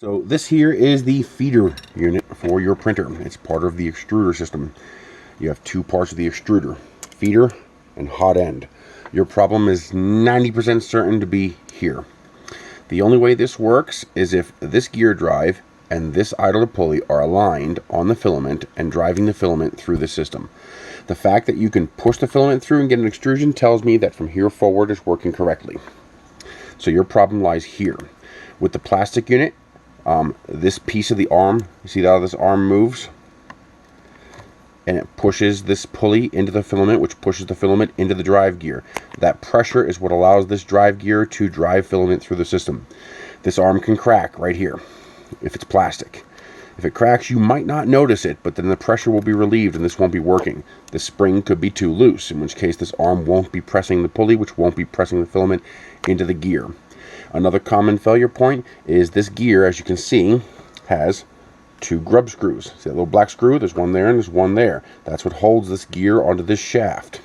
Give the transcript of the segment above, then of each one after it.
So this here is the feeder unit for your printer. It's part of the extruder system. You have two parts of the extruder, feeder and hot end. Your problem is 90% certain to be here. The only way this works is if this gear drive and this idler pulley are aligned on the filament and driving the filament through the system. The fact that you can push the filament through and get an extrusion tells me that from here forward it's working correctly. So your problem lies here. With the plastic unit, this piece of the arm, you see how this arm moves? And it pushes this pulley into the filament, which pushes the filament into the drive gear. That pressure is what allows this drive gear to drive filament through the system. This arm can crack right here if it's plastic. If it cracks, you might not notice it, but then the pressure will be relieved and this won't be working. The spring could be too loose, in which case this arm won't be pressing the pulley, which won't be pressing the filament into the gear. Another common failure point is this gear, as you can see, has two grub screws. See that little black screw? There's one there and there's one there. That's what holds this gear onto this shaft.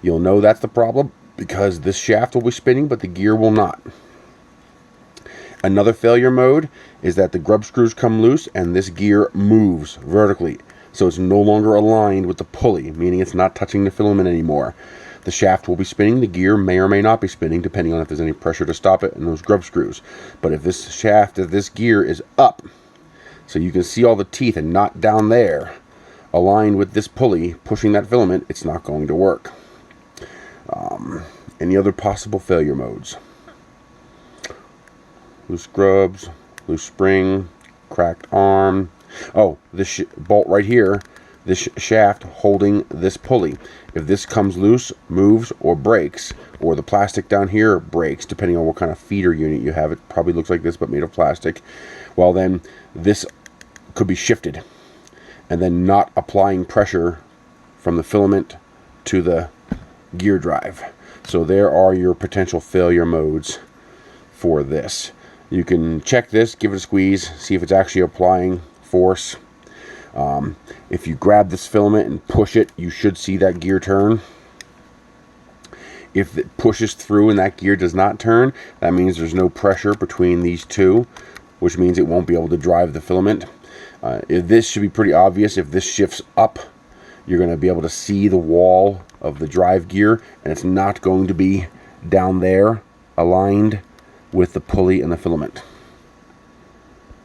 You'll know that's the problem because this shaft will be spinning, but the gear will not. Another failure mode is that the grub screws come loose and this gear moves vertically. So it's no longer aligned with the pulley, meaning it's not touching the filament anymore. The shaft will be spinning, the gear may or may not be spinning, depending on if there's any pressure to stop it and those grub screws. But if this shaft, if this gear is up, so you can see all the teeth and not down there, aligned with this pulley pushing that filament, it's not going to work. Any other possible failure modes? Loose grubs, loose spring, cracked arm. Oh, this bolt right here, this shaft holding this pulley. If this comes loose, moves, or breaks, or the plastic down here breaks, depending on what kind of feeder unit you have, it probably looks like this but made of plastic, well then this could be shifted and then not applying pressure from the filament to the gear drive. So there are your potential failure modes for this. You can check this, give it a squeeze, see if it's actually applying force. If you grab this filament and push it, you should see that gear turn. If it pushes through and that gear does not turn, that means there's no pressure between these two, which means it won't be able to drive the filament. This should be pretty obvious. If this shifts up, you're going to be able to see the wall of the drive gear, and it's not going to be down there aligned with the pulley and the filament.